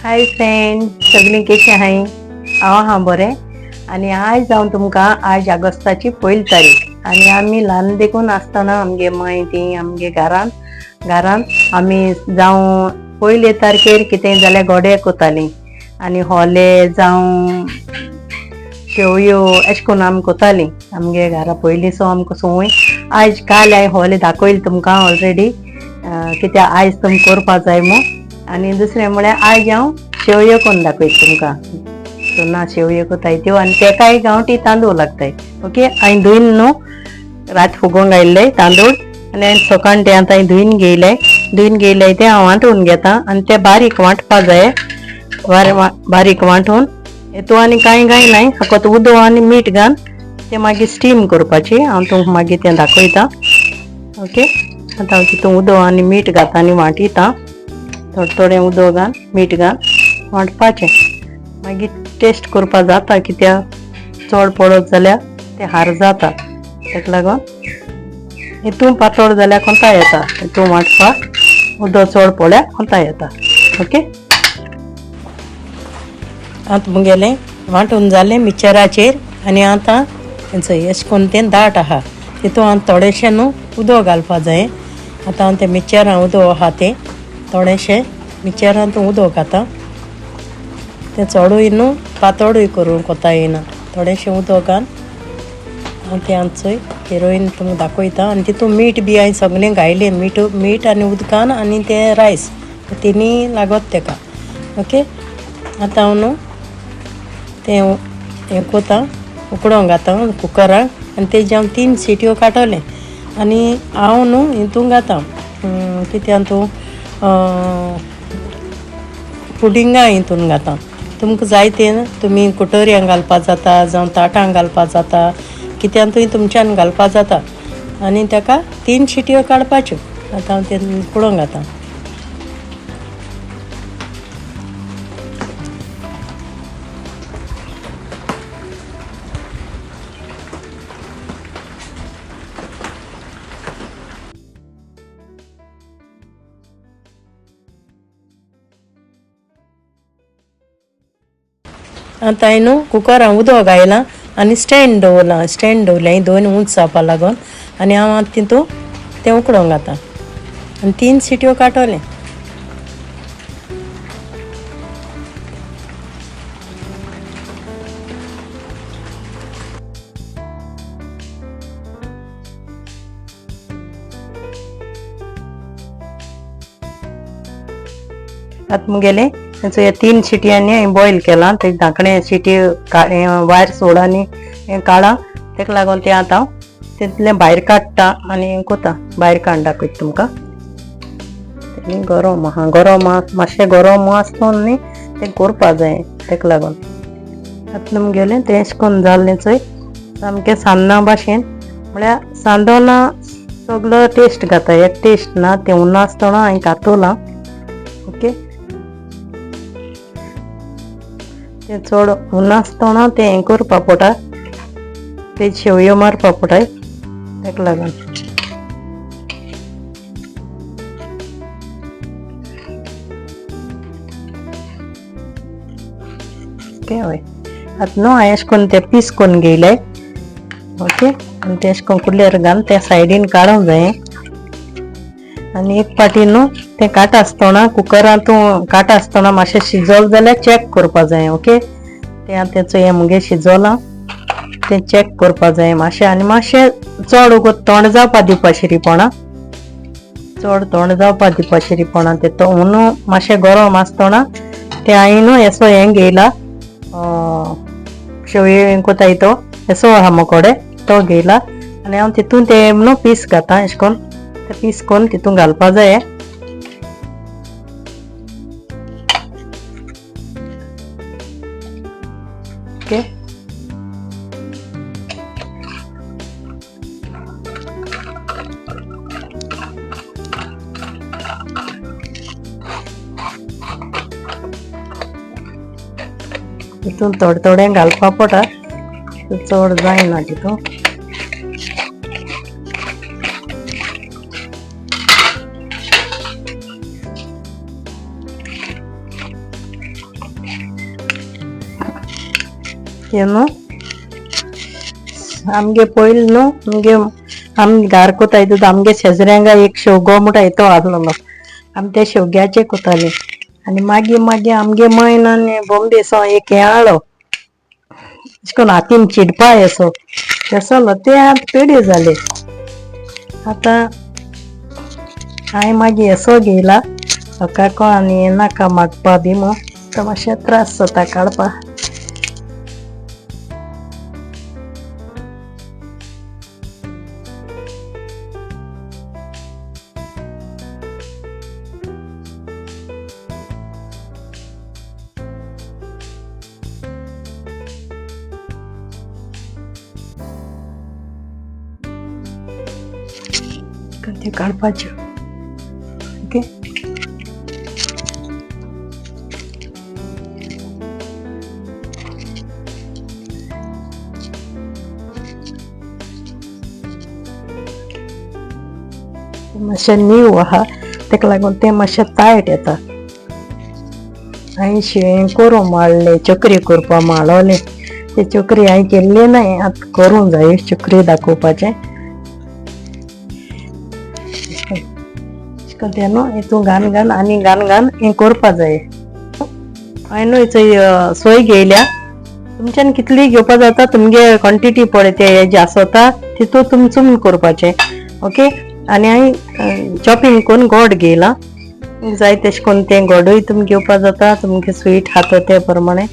Hi friend, सगळीं कशी आहाय? हांव आहा बरें. आनी आयज हांव तुमकां आज ऑगस्टाची 1 तारीख आनी आमी ल्हान देखून आसतना आमगे माय ती आमगे घरान आमी जावं 1 तारखेर कितें जाल्यार गोडे कोतालीं आनी होले जावं शेवयो अशें करून आमी कोतालीं आमगे घरा पयलींचो आमकां संवय. आयज काल हांवें होले दाखयले तुमकां ऑलरेडी कित्याक आयज तुमकां करपा जाय म्हूण. आनी दुसरें म्हळ्यार आयज हांव शेवयो करून दाखयता तुमकां. चुन्ना शेवयो कोताय त्यो आनी तेकाय गांवठी तांदूळ लागताय. ओके, हांवें धुवन न्हू रात फुगोवंक घायल्ले तांदूळ आनी हांवें सकाळीं ते आतां धुवन घेयले ते हांव वांटून घेता आनी ते बारीक वांटपा जाय. बारीक वांटून हेतू आनी कांय घायनाय, फकत उदक आनी मीठ घाल ते मागीर स्टीम करपाची. हांव तुमकां मागीर तें दाखयता. ओके, आतां हांव तितून उदक आनी मीठ घालता आनी वांटयता. थोडें उदक घाल, मीठ घाल, वांटपाचें. मागीर टेस्ट करपा जाता, कित्याक चड पडत जाल्यार तें हार जाता. ताका लागून हितून पातळ जाल्यार कोंता येता, हितून वांटपाक उदक चड पडल्यार कोंता येता. ओके, आतां मुगेलें वांटून जालें मिक्सराचेर आनी आतां अशें करून तें दाट आहा तितून हांव थोडेंशें न्हू उदक घालपा जाय. आतां हांव तें मिक्सरान उदक आहा तें थोडेंशें मिक्सरान उदक घाता. तें चडूय न्हू पातळूय करून कोता येना. थोडेंशें उदक घाल आनी तें आमचोय हिरोईन तुमकां दाखयता. आनी तितून मीठ बी हांवें सगळें घायलें, मीठ आनी उदकान आनी तें रायस तिनी लागत तेका. ओके, आतां हांव न्हू तें हें कोता, उकडोंक घाता कुकराक आनी तेजे हांव 3 सिट्यो काडटलें. आनी हांव न्हू हितून घाता कित्याक तूं पुडिंगा हितून घाता. तुमकां जाय तें तुमी कटोऱ्यांक घालपा जाता जावं ताटांक घालपा जाता, कित्याक तुवें तुमच्यान घालपा जाता. आनी ताका 3 शिट्यो काडपाच्यो. आतां हांव तें उकडोंक घाता. आतां हांवें न्हू कुकरान उदक घायलां आनी स्टँड दवरलें 2 उंच जावपा लागून. आनी हांव आतां तितून तें उकडोंक घाता आनी 3 सिट्यो काडटलें. आतां मुगेलें तेचो हे 3 शिटयांनी हांवें बॉयल केलां. ते धाकणें शिटी वायर सोड आनी हें काडा. ताका लागून तें आतां तितलें भायर काडटा आनी हें कोता, भायर काडून दाखयता तुमकां. गरम मातशें गरम आसतना न्ही तें करपा जाय. ताका लागून आतां मुगेलें तें अशें करून जालें चोय सामकें सान्ना भाशेन. म्हळ्यार सांदोना सगळो टेस्ट घाता, एक टेस्ट ना. तें उन्ना आसतना हांवें कातोलां. ओके, तें चड उन्ना आसतना तें हें करपा पडटा, तें शेवयो मारपा पडटाय. ताका लागून ओके. हय, आतां न्हू हांवें अशें करून तें पीस करून घेयलें. ओके, आनी तें अशें करून कुल्लेर घालून तें सायडीन काडूंक जाय. आनी एक पाटी न्हू तें काटा आसतना कुकरान तूं काटा आसतना मातशें शिजोलें जाल्यार चॅक करपा जाय. ओके, तें आतां तेचो हें मुगे शिजोलां तें चॅक करपा जाय मातशें. आनी मातशें चड थोंड जावपा दिवपा शिरीपणा, चड थोंड जावपा दिवपा शिरीपणा. तें न्हू मातशें गरम आसतना तें हांवें न्हू एसो हें घेयला, शेवयो हें कोताय तो एसो आहा मोकोडे तो घेयला. आनी हांव तितून तें न्हू पीस घाता. अशें करून तें पीस करून तितून घालपा जाय. ओके, तितून थोडें घालपा पडटा, चड जायना तितून. ते न्हू आमगे पयलीं न्हू आमगे आमी घार कोताय आमगे शेजऱ्यांगा एक शेवगो म्हणटा येतो आसलोलो आमी ते शेवग्याचे कोताले आनी मागीर मागीर आमगे मयनान बॉम्बे सो एक हें हाडलो अशें करून हातीन चिडपा असो तसलो ते आतां पेड्यो जाले आतां हांवें मागीर असो घेयला काको आनी नाका मागपा बी मग तर मातशें त्रास जाता काडपा ते काडपाच्यो ओके मातशें नीव आहा तेका लागून तें मातशें टायट येता हांवें शिवें करूं माळले चकरी करपा माळवले ते चकरी हांवें केल्ली नाय आतां करूंक जाय चकरी दाखोवपाचें ते न्हू हितून घान घान आनी घान घान हें करपा जाय हांवें न्हू हिचो सोय घेयल्या तुमच्यान कितली घेवपा जाता तुमगे क्वॉन्टिटी पळय ते हेजे आसता तितू तुमचून करपाचें ओके आनी हांवें चॉपिंग करून गोड घेयला जाय तशें करून तें गोडूय तुमी घेवपा जाता तुमगे स्वीट खाता ते प्रमाणे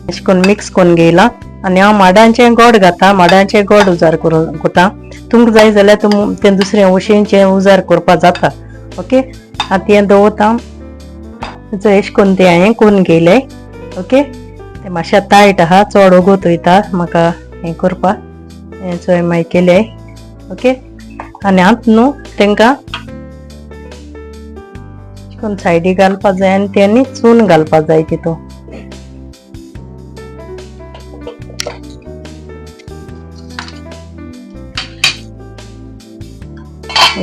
अशें करून मिक्स करून घेयला आनी हांव माडांचें गोड घाता माडांचें गोड उजार करून कोता तुमकां जाय जाल्यार तुम तें दुसरें उशेंचें उजार करपा जाता ओके आतां तें दवरता अशें करून तें हांवें करून घेयलें ओके तें मातशें टायट आहा चड ओगोत वयता म्हाका हें करपा हें चोय मागीर केलें ओके आनी आतां न्हू तेंकां अशें करून सायडी घालपा जाय आनी तें चून घालपा जाय तितून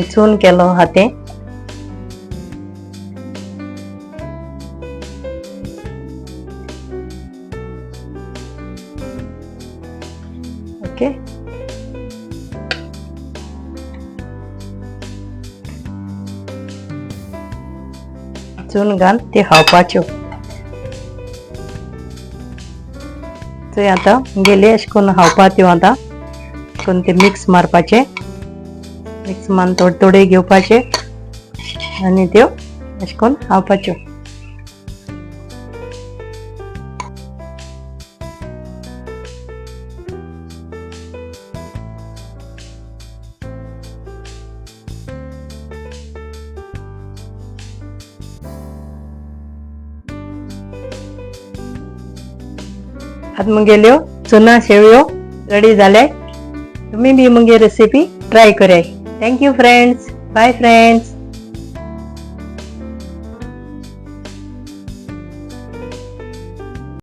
चून केलो हातें ओके चून घाल ते खावपाच्यो ते आतां गेले अशें करून खावपा त्यो आतां करून ते मिक्स मारपाचे मिक्स मारून थोडे थोडे घेवपाचे आनी त्यो अशें करून खावपाच्यो आतां मुगेल्यो चुना शेवयो रेडी जाले तुम्ही बी मुगे रेसिपी ट्राय कराय thank you friends bye friends